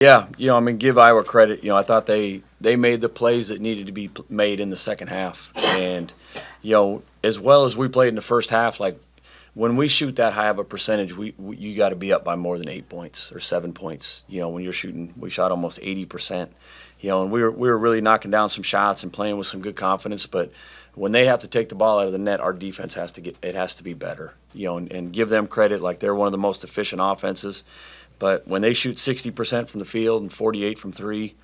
Yeah, I mean, give Iowa credit. I thought they made the plays that needed to be made in the second half, and as well as we played in the first half, like when we shoot that high of a percentage, you got to be up by more than 8 points or 7 points. When you're shooting, we shot almost 80%. And we were really knocking down some shots and playing with some good confidence, but when they have to take the ball out of the net, our defense has to be better. And give them credit, like they're one of the most efficient offenses. But when they shoot 60% from the field and 48 from three,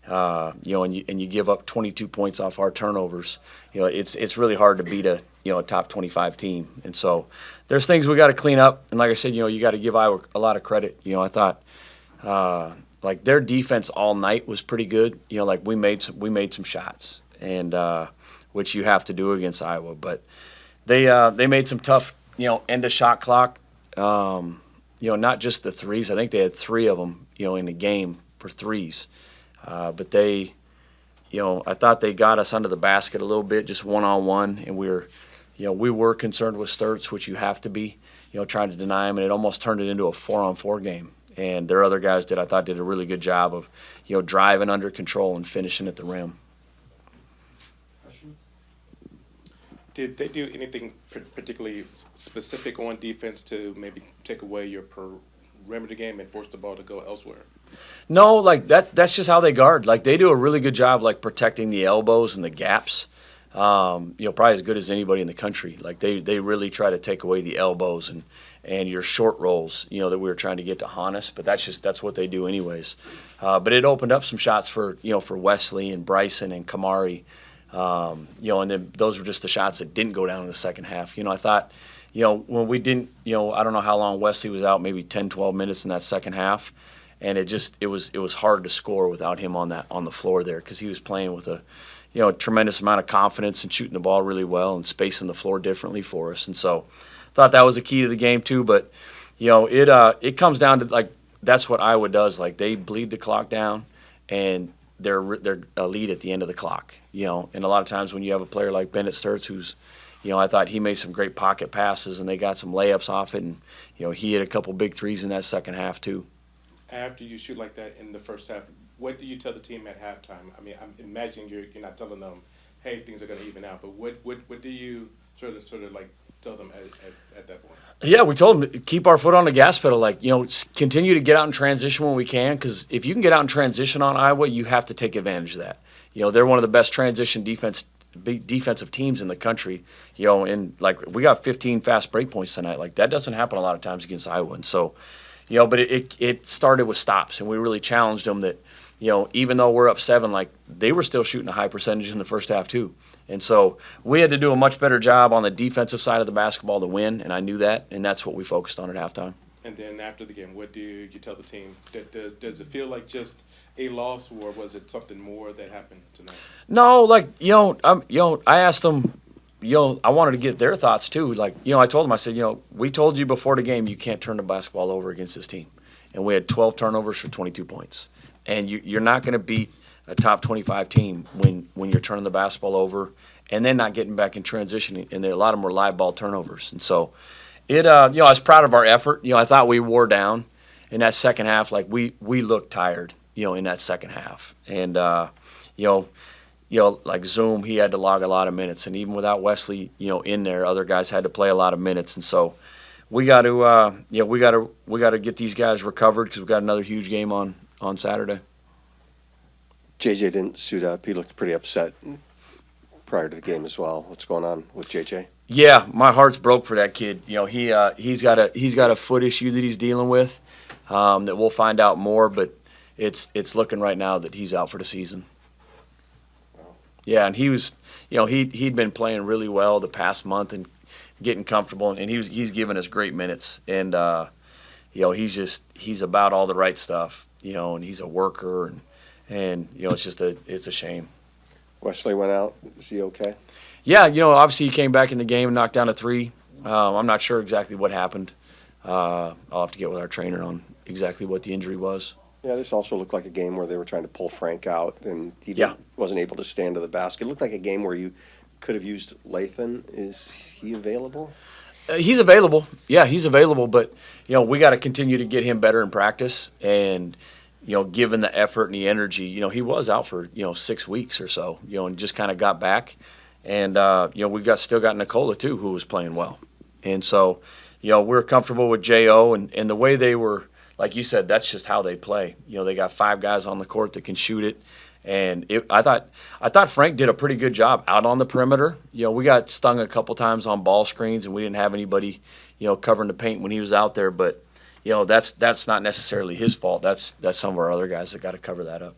and you give up 22 points off our turnovers, it's really hard to beat a top 25 team. And so there's things we got to clean up. And like I said, you got to give Iowa a lot of credit. I thought like their defense all night was pretty good. Like we made some shots, and which you have to do against Iowa. But they made some tough end of shot clock. Not just the threes. I think they had 3 of them, in the game for threes. But they, I thought they got us under the basket a little bit, just one-on-one, and we were concerned with Sturts, which you have to be, trying to deny him, and it almost turned it into a 4-on-4 game. And their other guys did a really good job of, driving under control and finishing at the rim. Did they do anything particularly specific on defense to maybe take away your perimeter game and force the ball to go elsewhere? No, like that's just how they guard. Like they do a really good job like protecting the elbows and the gaps. Probably as good as anybody in the country. Like they really try to take away the elbows and your short rolls, that we were trying to get to Hannes, but that's what they do anyways. But it opened up some shots for Wesley and Bryson and Kamari. And then those were just the shots that didn't go down in the second half. I thought, when we didn't, I don't know how long Wesley was out, maybe 10, 12 minutes in that second half, and it was hard to score without him on the floor there because he was playing with a tremendous amount of confidence and shooting the ball really well and spacing the floor differently for us. And so I thought that was a key to the game too. But it comes down to like that's what Iowa does. Like they bleed the clock down and they're a lead at the end of the clock, and a lot of times when you have a player like Bennett Sturts, who's, I thought he made some great pocket passes and they got some layups off it, and he hit a couple big threes in that second half too. After you shoot like that in the first half, what do you tell the team at halftime? I mean, I'm imagining you're not telling them, hey, things are going to even out, but what do you sort of like tell them at that point? Yeah, we told them to keep our foot on the gas pedal, like, continue to get out in transition when we can, because if you can get out in transition on Iowa, you have to take advantage of that. They're one of the best transition defensive teams in the country, and like we got 15 fast break points tonight. Like that doesn't happen a lot of times against Iowa. And so, but it started with stops, and we really challenged them that, even though we're up 7, like they were still shooting a high percentage in the first half too. And so we had to do a much better job on the defensive side of the basketball to win, and I knew that, and that's what we focused on at halftime. And then after the game, what do you tell the team? Does it feel like just a loss, or was it something more that happened tonight? No, like I asked them, I wanted to get their thoughts too. Like I told them, I said, we told you before the game you can't turn the basketball over against this team, and we had 12 turnovers for 22 points, and you're not going to beat a top 25 team when you're turning the basketball over and then not getting back in transition, and a lot of them were live ball turnovers. And so I was proud of our effort. I thought we wore down in that second half. Like we looked tired, in that second half. And like Zoom, he had to log a lot of minutes, and even without Wesley, in there, other guys had to play a lot of minutes. And so we got to we got to get these guys recovered because we've got another huge game on Saturday. JJ didn't suit up. He looked pretty upset prior to the game as well. What's going on with JJ? Yeah, my heart's broke for that kid. He's got a foot issue that he's dealing with that we'll find out more, but it's looking right now that he's out for the season. Wow. Yeah, and he was, he'd been playing really well the past month and getting comfortable, and he's giving us great minutes, and he's about all the right stuff, and he's a worker, and it's a shame. Wesley went out. Is he okay? Yeah, obviously he came back in the game and knocked down a 3. I'm not sure exactly what happened. I'll have to get with our trainer on exactly what the injury was. Yeah, this also looked like a game where they were trying to pull Frank out, and he wasn't able to stand to the basket. It looked like a game where you could have used Lathan. Is he available? He's available. Yeah, he's available, but we got to continue to get him better in practice, and given the effort and the energy, he was out for 6 weeks or so, and just kind of got back, and we still got Nicola too, who was playing well, and so we're comfortable with Jo and the way they were. Like you said, that's just how they play. They got 5 guys on the court that can shoot it. And I thought Frank did a pretty good job out on the perimeter. We got stung a couple times on ball screens, and we didn't have anybody, covering the paint when he was out there. But that's not necessarily his fault. That's some of our other guys that got to cover that up.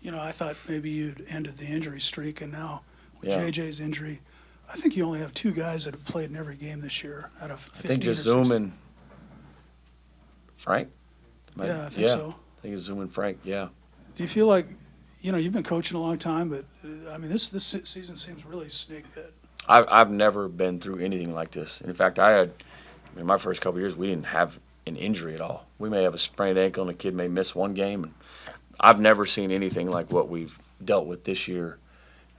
I thought maybe you'd ended the injury streak, and now with Yeah. JJ's injury, I think you only have 2 guys that have played in every game this year out of 15 I think or it's Zoom 16. and Frank. Yeah, I think so. I think it's Zoom and Frank. Yeah. Do you feel like, you've been coaching a long time, but this season seems really snake bit. I've never been through anything like this. In fact, in my first couple of years, we didn't have an injury at all. We may have a sprained ankle and a kid may miss one game. And I've never seen anything like what we've dealt with this year.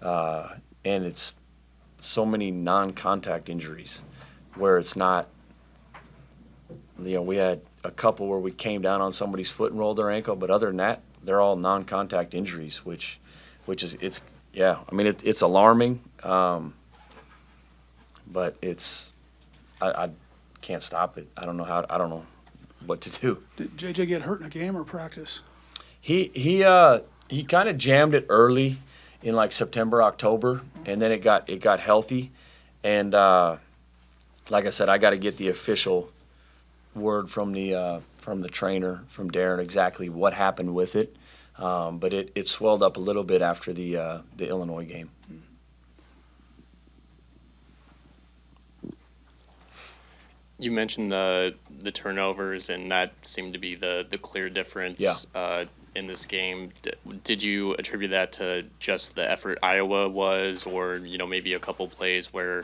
And it's so many non-contact injuries where it's not, we had a couple where we came down on somebody's foot and rolled their ankle, but other than that, they're all non-contact injuries, which is it's alarming, but I can't stop it. I don't know what to do. Did JJ get hurt in a game or practice? He kind of jammed it early in like September, October, and then it got healthy, and like I said, I got to get the official word from the trainer, from Darren, exactly what happened with it. But it swelled up a little bit after the Illinois game. You mentioned the turnovers, and that seemed to be the clear difference in this game. Did you attribute that to just the effort Iowa was, or maybe a couple plays where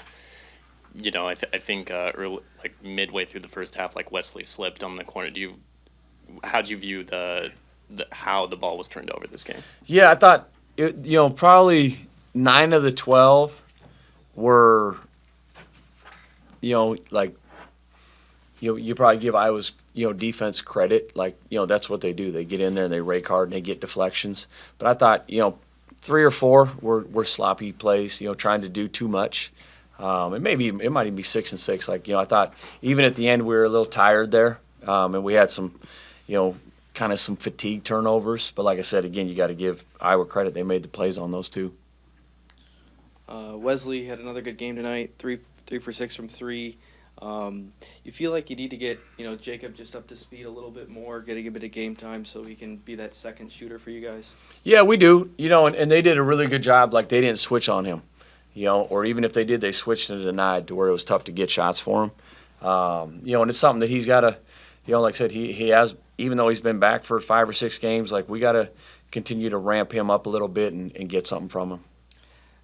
I think early, like midway through the first half, like Wesley slipped on the corner? How do you view how the ball was turned over this game? Yeah, I thought probably 9 of the 12 were you probably give Iowa's defense credit, like that's what they do. They get in there and they rake hard and they get deflections. But I thought 3 or 4 were sloppy plays, trying to do too much. And maybe it might even be 6 and 6. Like I thought even at the end we were a little tired there, and we had some kind of some fatigue turnovers. But like I said, again, you got to give Iowa credit. They made the plays on those 2. Wesley had another good game tonight, 3 for 6 from 3. You feel like you need to get Jacob just up to speed a little bit more, getting a bit of game time so he can be that second shooter for you guys? Yeah, we do. And they did a really good job. Like they didn't switch on him, or even if they did, they switched and denied to where it was tough to get shots for him. And it's something that he's got to, like I said, he has, even though he's been back for 5 or 6 games, like we got to continue to ramp him up a little bit and get something from him.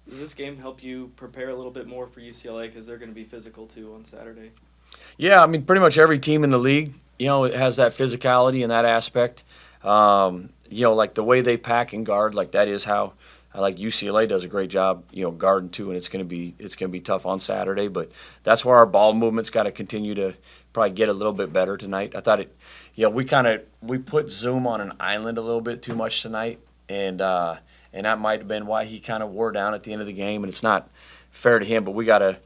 Does this game help you prepare a little bit more for UCLA, because they're going to be physical too on Saturday? Yeah, pretty much every team in the league, it has that physicality and that aspect. Like the way they pack and guard, like that is how, like UCLA does a great job, guarding too, and it's going to be tough on Saturday. But that's where our ball movement's got to continue to probably get a little bit better tonight. I thought we put Zoom on an island a little bit too much tonight, and that might have been why he kind of wore down at the end of the game. And it's not fair to him, but we gotta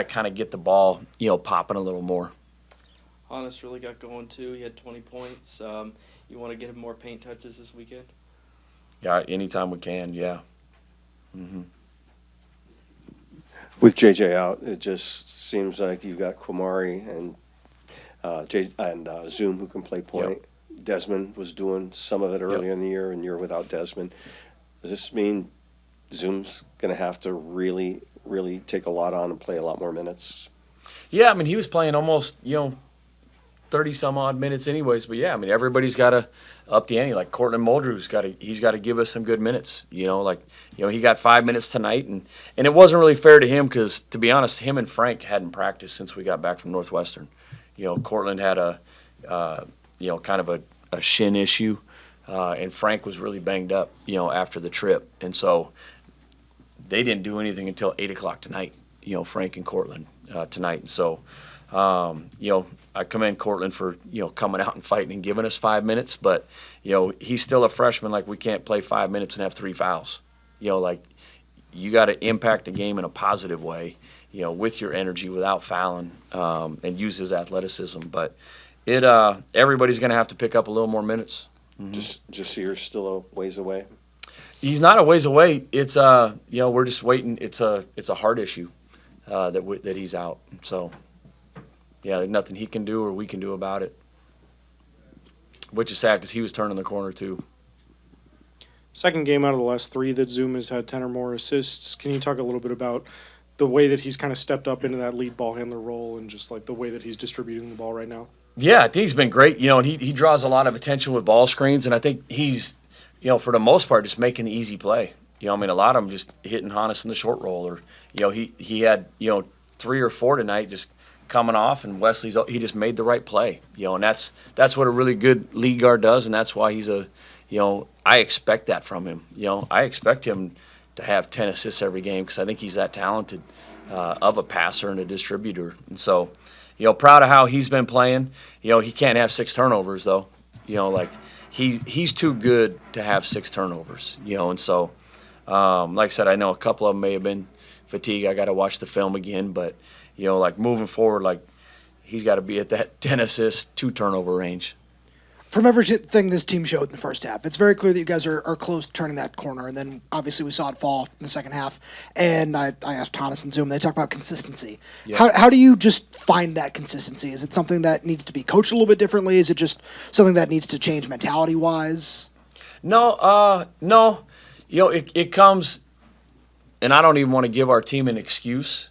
kind of get the ball, popping a little more. Honest really got going too. He had 20 points. You want to get him more paint touches this weekend? Yeah, anytime we can. Yeah. Mm-hmm. With JJ out, it just seems like you've got Kwamari and Zoom who can play point. Yep. Desmond was doing some of it earlier in the year, and you're without Desmond. Does this mean Zoom's going to have to really, really take a lot on and play a lot more minutes? Yeah, he was playing almost, 30-some-odd minutes anyways. But, yeah, everybody's got to up the ante. Like Cortland Muldrew's he's got to give us some good minutes. He got 5 minutes tonight. And it wasn't really fair to him because, to be honest, him and Frank hadn't practiced since we got back from Northwestern. Cortland had a kind of a shin issue. And Frank was really banged up, after the trip. And so they didn't do anything until 8 o'clock tonight, Frank and Cortland tonight. And so I commend Cortland for, coming out and fighting and giving us 5 minutes, but, he's still a freshman. Like, we can't play 5 minutes and have 3 fouls. You got to impact the game in a positive way, with your energy, without fouling, and use his athleticism. But everybody's going to have to pick up a little more minutes. Jasir's still a ways away. He's not a ways away. It's we're just waiting. It's a heart issue that he's out. So yeah, there's nothing he can do or we can do about it. Which is sad because he was turning the corner too. Second game out of the last 3 that Zoom has had 10 or more assists. Can you talk a little bit about the way that he's kind of stepped up into that lead ball handler role and just like the way that he's distributing the ball right now? Yeah, I think he's been great. And he draws a lot of attention with ball screens, and I think he's, for the most part, just making the easy play. A lot of them just hitting Hannes in the short roll, or he had 3 or 4 tonight just coming off, and he just made the right play. And that's what a really good lead guard does, and that's why he's I expect that from him. I expect him to have 10 assists every game because I think he's that talented of a passer and a distributor. And so, proud of how he's been playing. He can't have 6 turnovers though. He's too good to have 6 turnovers. And so, like I said, I know a couple of them may have been fatigue. I got to watch the film again, but moving forward, he's got to be at that 10 assists, 2 turnover range. From everything this team showed in the first half, it's very clear that you guys are close to turning that corner. And then obviously we saw it fall off in the second half. And I asked Hannes and Zoom, they talk about consistency. Yeah. How do you just find that consistency? Is it something that needs to be coached a little bit differently? Is it just something that needs to change mentality-wise? No. It comes, and I don't even want to give our team an excuse.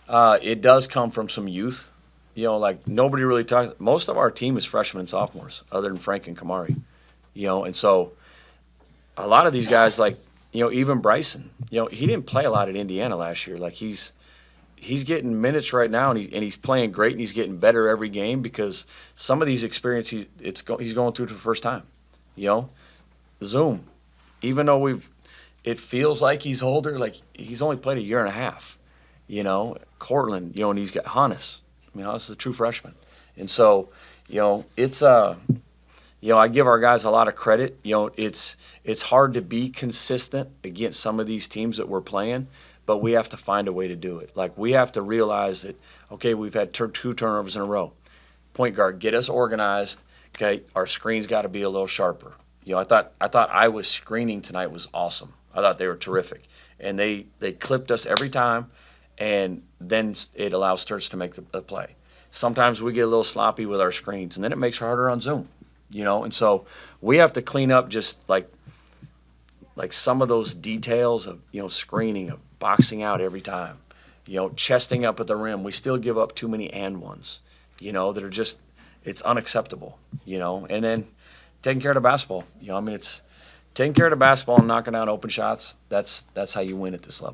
It does come from some youth. Nobody really talks. Most of our team is freshmen and sophomores, other than Frank and Kamari. And so a lot of these guys, even Bryson, he didn't play a lot at Indiana last year. He's getting minutes right now, and he's playing great, and he's getting better every game because some of these experiences he's going through for the first time. Zoom, even though it feels like he's older, he's only played a year and a half. Cortland, and he's got Hannes. This is a true freshman. And so, it's I give our guys a lot of credit. It's hard to be consistent against some of these teams that we're playing, but we have to find a way to do it. We have to realize that, okay, we've had 2 turnovers in a row. Point guard, get us organized. Okay, our screen's got to be a little sharper. I thought Iowa's screening tonight was awesome. I thought they were terrific. And they clipped us every time. And then it allows Sturts to make the play. Sometimes we get a little sloppy with our screens, and then it makes it harder on Zoom, And so we have to clean up just like some of those details of screening, of boxing out every time, chesting up at the rim. We still give up too many and ones, that are just it's unacceptable, And then taking care of the basketball, it's taking care of the basketball and knocking down open shots. That's how you win at this level.